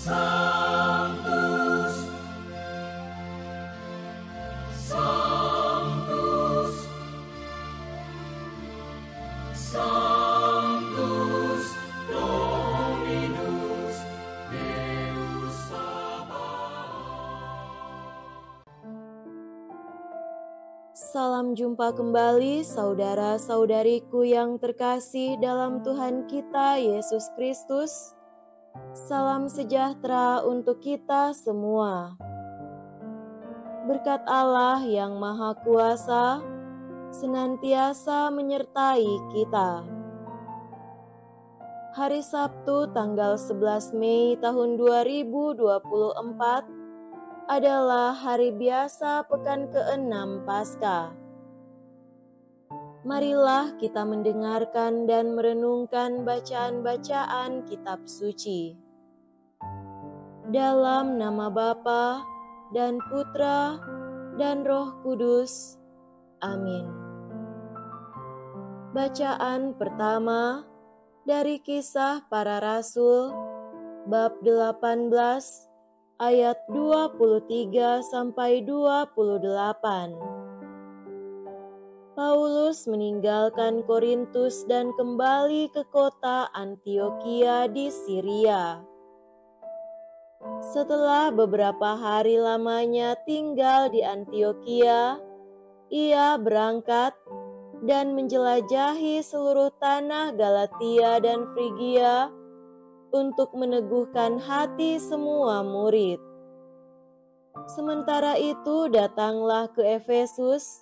Sanctus, Sanctus, Sanctus Dominus Deus Sabaoth. Salam jumpa kembali saudara-saudariku yang terkasih dalam Tuhan kita Yesus Kristus. Salam sejahtera untuk kita semua. Berkat Allah yang Maha Kuasa senantiasa menyertai kita. Hari Sabtu tanggal 11 Mei tahun 2024 adalah hari biasa pekan ke-6 Paskah. Marilah kita mendengarkan dan merenungkan bacaan-bacaan kitab suci. Dalam nama Bapa dan Putra dan Roh Kudus. Amin. Bacaan pertama dari Kisah Para Rasul bab 18 ayat 23 sampai 28. Paulus meninggalkan Korintus dan kembali ke kota Antiokhia di Syria. Setelah beberapa hari lamanya tinggal di Antiokhia, ia berangkat dan menjelajahi seluruh tanah Galatia dan Frigia untuk meneguhkan hati semua murid. Sementara itu datanglah ke Efesus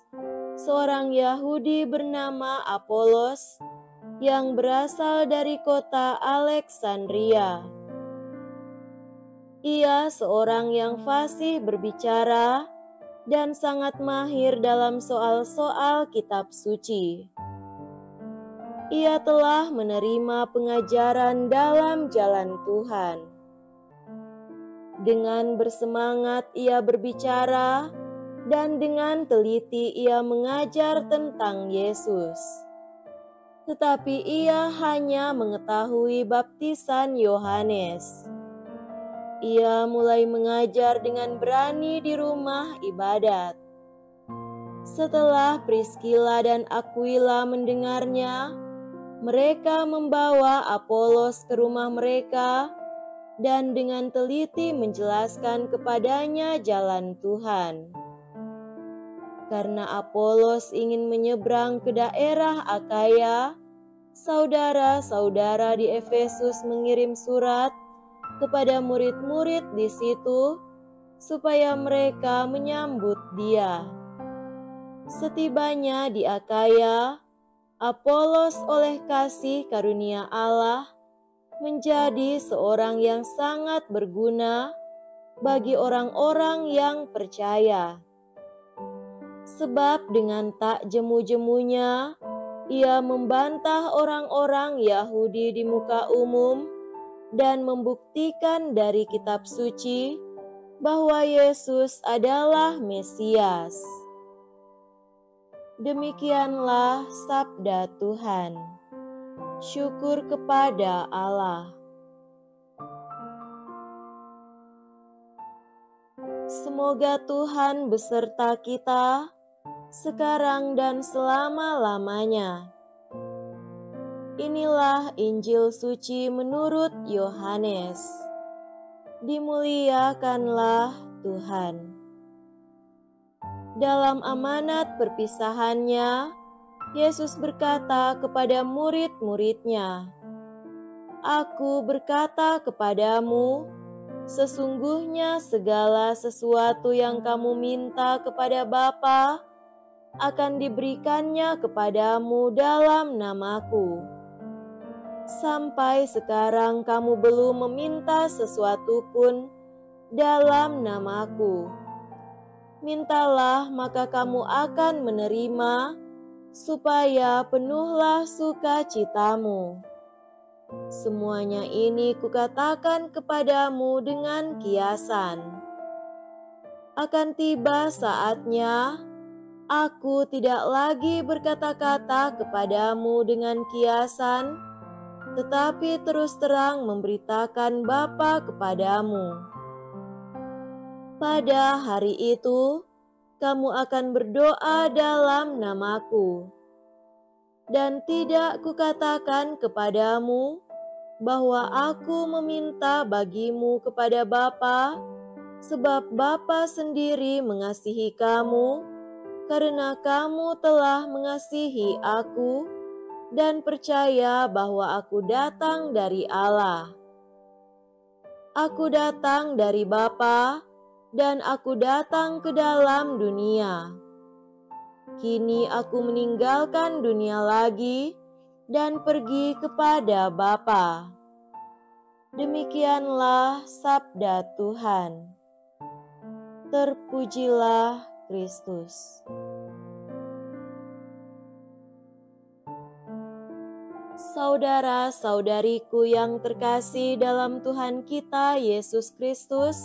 seorang Yahudi bernama Apolos yang berasal dari kota Alexandria. Ia seorang yang fasih berbicara dan sangat mahir dalam soal-soal kitab suci. Ia telah menerima pengajaran dalam jalan Tuhan. Dengan bersemangat ia berbicara dan dengan teliti ia mengajar tentang Yesus. Tetapi ia hanya mengetahui baptisan Yohanes. Ia mulai mengajar dengan berani di rumah ibadat. Setelah Priskila dan Aquila mendengarnya, mereka membawa Apolos ke rumah mereka dan dengan teliti menjelaskan kepadanya jalan Tuhan. Karena Apolos ingin menyeberang ke daerah Akaya, saudara-saudara di Efesus mengirim surat kepada murid-murid di situ supaya mereka menyambut dia. Setibanya di Akaya, Apolos oleh kasih karunia Allah menjadi seorang yang sangat berguna bagi orang-orang yang percaya. Sebab dengan tak jemu-jemunya, ia membantah orang-orang Yahudi di muka umum dan membuktikan dari kitab suci bahwa Yesus adalah Mesias. Demikianlah sabda Tuhan. Syukur kepada Allah. Semoga Tuhan beserta kita sekarang dan selama-lamanya. Inilah Injil suci menurut Yohanes. Dimuliakanlah Tuhan. Dalam amanat perpisahannya, Yesus berkata kepada murid-muridnya, "Aku berkata kepadamu, sesungguhnya segala sesuatu yang kamu minta kepada Bapa akan diberikannya kepadamu dalam namaku. Sampai sekarang kamu belum meminta sesuatu pun dalam namaku. Mintalah maka kamu akan menerima, supaya penuhlah sukacitamu. Semuanya ini kukatakan kepadamu dengan kiasan. Akan tiba saatnya, aku tidak lagi berkata-kata kepadamu dengan kiasan, tetapi terus terang memberitakan Bapa kepadamu. Pada hari itu, kamu akan berdoa dalam namaku. Dan tidak kukatakan kepadamu bahwa aku meminta bagimu kepada Bapa, sebab Bapa sendiri mengasihi kamu, karena kamu telah mengasihi aku dan percaya bahwa aku datang dari Allah. Aku datang dari Bapa, dan aku datang ke dalam dunia. Kini aku meninggalkan dunia lagi dan pergi kepada Bapa. Demikianlah sabda Tuhan. Terpujilah Kristus. Saudara-saudariku yang terkasih dalam Tuhan kita Yesus Kristus,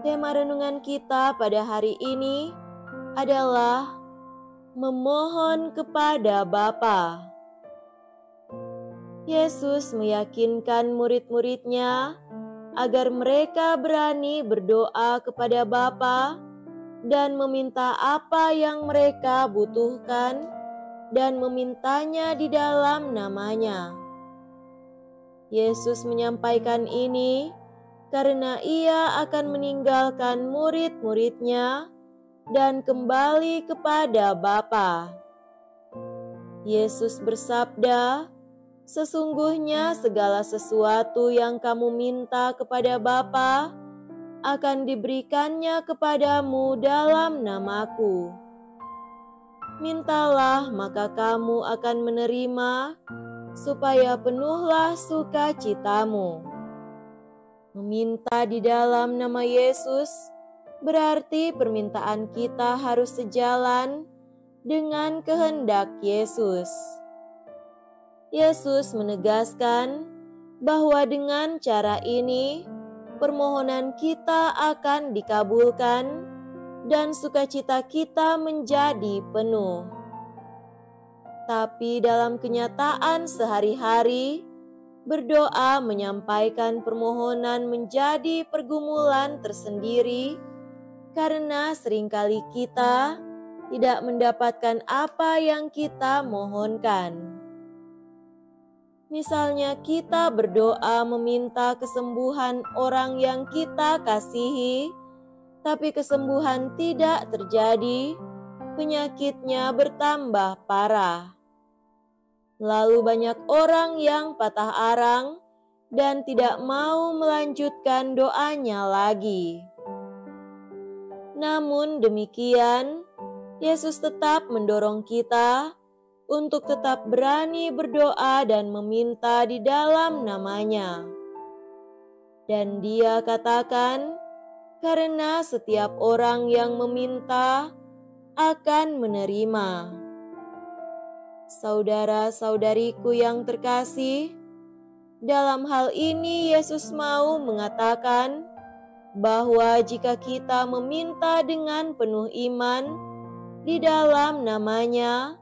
tema renungan kita pada hari ini adalah memohon kepada Bapa. Yesus meyakinkan murid-muridnya agar mereka berani berdoa kepada Bapa dan meminta apa yang mereka butuhkan dan memintanya di dalam namanya. Yesus menyampaikan ini karena ia akan meninggalkan murid-muridnya dan kembali kepada Bapa. Yesus bersabda, "Sesungguhnya segala sesuatu yang kamu minta kepada Bapa akan diberikannya kepadamu dalam namaku. Mintalah maka kamu akan menerima, supaya penuhlah sukacitamu." Meminta di dalam nama Yesus berarti permintaan kita harus sejalan dengan kehendak Yesus. Yesus menegaskan bahwa dengan cara ini permohonan kita akan dikabulkan dan sukacita kita menjadi penuh. Tapi dalam kenyataan sehari-hari, berdoa menyampaikan permohonan menjadi pergumulan tersendiri karena seringkali kita tidak mendapatkan apa yang kita mohonkan. Misalnya kita berdoa meminta kesembuhan orang yang kita kasihi, tapi kesembuhan tidak terjadi, penyakitnya bertambah parah. Lalu banyak orang yang patah arang dan tidak mau melanjutkan doanya lagi. Namun demikian, Yesus tetap mendorong kita untuk tetap berani berdoa dan meminta di dalam namanya. Dan Dia katakan, karena setiap orang yang meminta akan menerima. Saudara-saudariku yang terkasih, dalam hal ini Yesus mau mengatakan bahwa jika kita meminta dengan penuh iman di dalam namanya,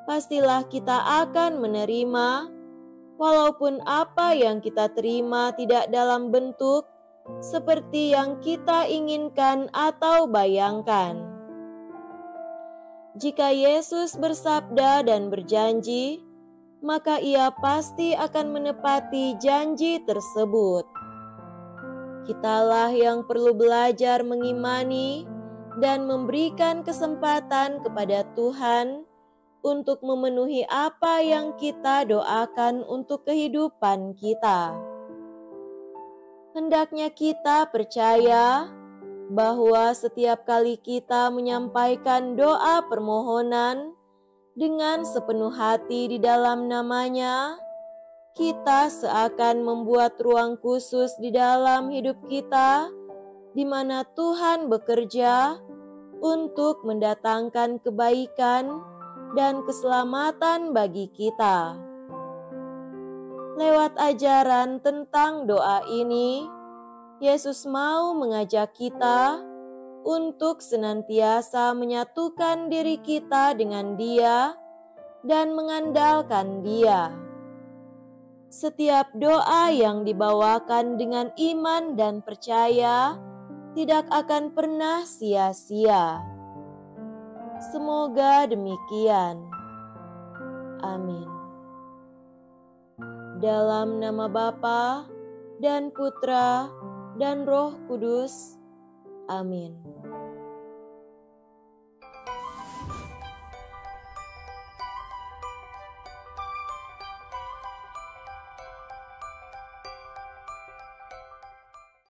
pastilah kita akan menerima, walaupun apa yang kita terima tidak dalam bentuk seperti yang kita inginkan atau bayangkan. Jika Yesus bersabda dan berjanji, maka Ia pasti akan menepati janji tersebut. Kitalah yang perlu belajar mengimani dan memberikan kesempatan kepada Tuhan untuk memenuhi apa yang kita doakan untuk kehidupan kita. Hendaknya kita percaya bahwa setiap kali kita menyampaikan doa permohonan dengan sepenuh hati di dalam namanya, kita seakan membuat ruang khusus di dalam hidup kita, di mana Tuhan bekerja untuk mendatangkan kebaikan dan keselamatan bagi kita. Lewat ajaran tentang doa ini, Yesus mau mengajak kita untuk senantiasa menyatukan diri kita dengan Dia dan mengandalkan Dia. Setiap doa yang dibawakan dengan iman dan percaya tidak akan pernah sia-sia. Semoga demikian. Amin. Dalam nama Bapa dan Putra dan Roh Kudus. Amin.